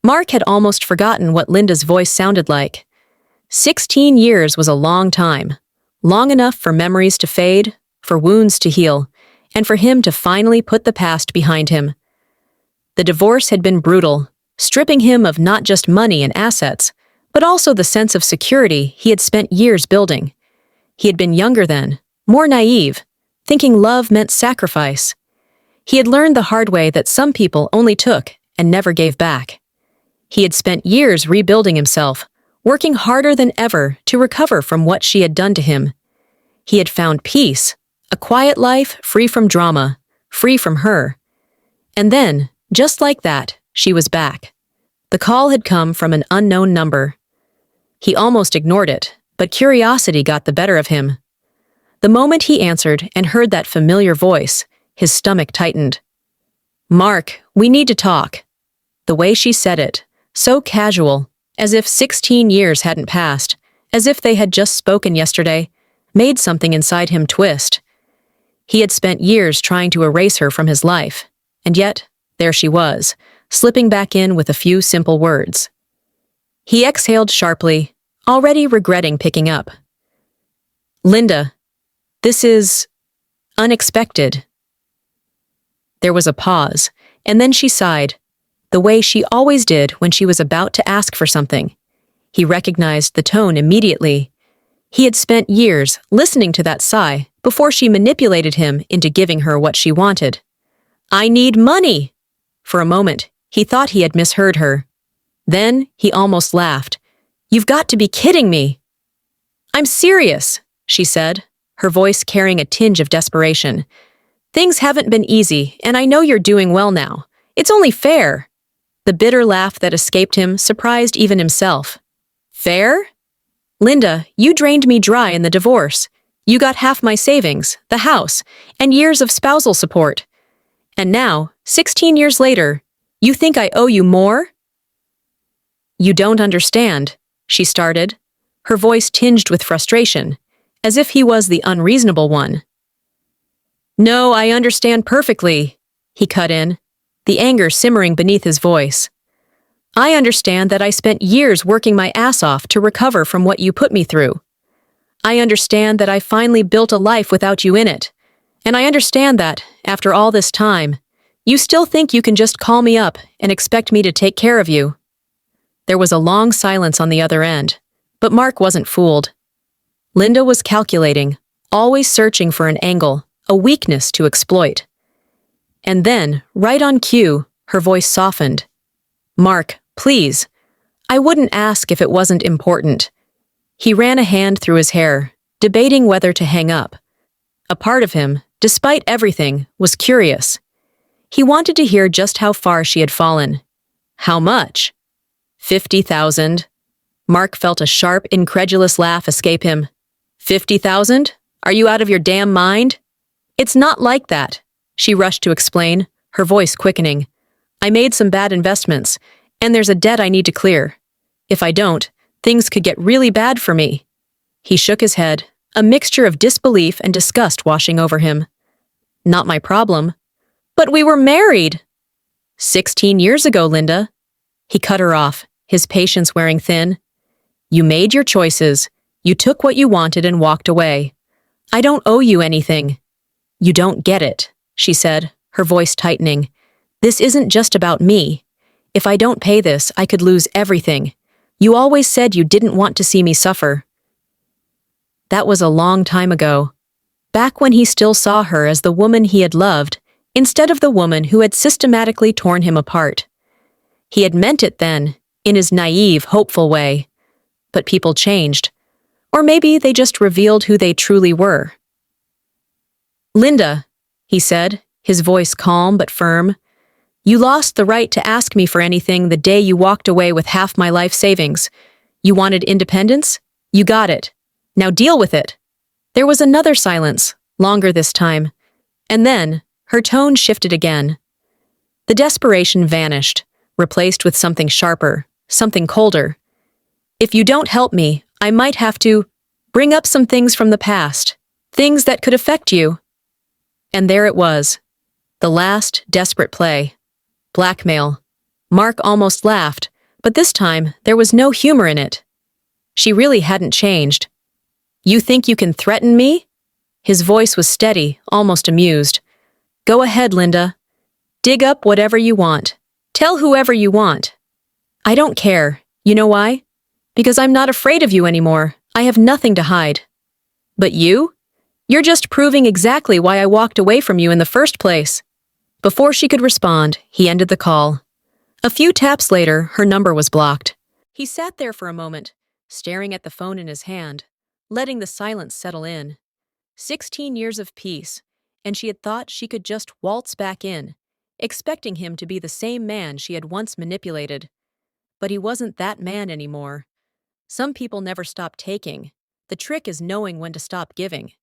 Mark had almost forgotten what Linda's voice sounded like. 16 years was a long time. Long enough for memories to fade, for wounds to heal, and for him to finally put the past behind him. The divorce had been brutal, stripping him of not just money and assets, but also the sense of security he had spent years building. He had been younger then, more naive, thinking love meant sacrifice. He had learned the hard way that some people only took and never gave back. He had spent years rebuilding himself, working harder than ever to recover from what she had done to him. He had found peace, a quiet life free from drama, free from her. And then, just like that, she was back. The call had come from an unknown number. He almost ignored it, but curiosity got the better of him. The moment he answered and heard that familiar voice, his stomach tightened. "Mark, we need to talk." The way she said it, so casual, as if 16 years hadn't passed, as if they had just spoken yesterday, made something inside him twist. He had spent years trying to erase her from his life, and yet, there she was, slipping back in with a few simple words. He exhaled sharply, already regretting picking up. "Linda, this is unexpected." There was a pause, and then she sighed, the way she always did when she was about to ask for something. He recognized the tone immediately. He had spent years listening to that sigh before she manipulated him into giving her what she wanted. "I need money!" For a moment, he thought he had misheard her. Then he almost laughed. "You've got to be kidding me!" "I'm serious," she said, her voice carrying a tinge of desperation. "Things haven't been easy, and I know you're doing well now. It's only fair." The bitter laugh that escaped him surprised even himself. "Fair? Linda, you drained me dry in the divorce. You got half my savings, the house, and years of spousal support. And now, 16 years later, you think I owe you more?" "You don't understand," she started, her voice tinged with frustration, as if he was the unreasonable one. "No, I understand perfectly," he cut in, the anger simmering beneath his voice. "I understand that I spent years working my ass off to recover from what you put me through. I understand that I finally built a life without you in it. And I understand that, after all this time, you still think you can just call me up and expect me to take care of you." There was a long silence on the other end, but Mark wasn't fooled. Linda was calculating, always searching for an angle, a weakness to exploit. And then, right on cue, her voice softened. "Mark, please. I wouldn't ask if it wasn't important." He ran a hand through his hair, debating whether to hang up. A part of him, despite everything, was curious. He wanted to hear just how far she had fallen. How much? 50,000. Mark felt a sharp, incredulous laugh escape him. 50,000? Are you out of your damn mind? "It's not like that," she rushed to explain, her voice quickening. "I made some bad investments, and there's a debt I need to clear. If I don't, things could get really bad for me." He shook his head, a mixture of disbelief and disgust washing over him. "Not my problem." "But we were married!" 16 years ago, Linda." He cut her off, his patience wearing thin. "You made your choices. You took what you wanted and walked away. I don't owe you anything." "You don't get it," she said, her voice tightening. "This isn't just about me. If I don't pay this, I could lose everything. You always said you didn't want to see me suffer." That was a long time ago, back when he still saw her as the woman he had loved, instead of the woman who had systematically torn him apart. He had meant it then, in his naive, hopeful way. But people changed. Or maybe they just revealed who they truly were. "Linda," he said, his voice calm but firm, "you lost the right to ask me for anything the day you walked away with half my life savings. You wanted independence? You got it. Now deal with it." There was another silence, longer this time. And then, her tone shifted again. The desperation vanished, replaced with something sharper, something colder. "If you don't help me, I might have to bring up some things from the past, things that could affect you." And there it was, the last desperate play. Blackmail. Mark almost laughed, But this time, there was no humor in it. She really hadn't changed. "You think you can threaten me?" His voice was steady, almost amused. "Go ahead, Linda. Dig up whatever you want. Tell whoever you want. I don't care. You know why? Because I'm not afraid of you anymore. I have nothing to hide. But you? You're just proving exactly why I walked away from you in the first place." Before she could respond, he ended the call. A few taps later, her number was blocked. He sat there for a moment, staring at the phone in his hand, letting the silence settle in. 16 years of peace, and she had thought she could just waltz back in, expecting him to be the same man she had once manipulated. But he wasn't that man anymore. Some people never stop taking. The trick is knowing when to stop giving.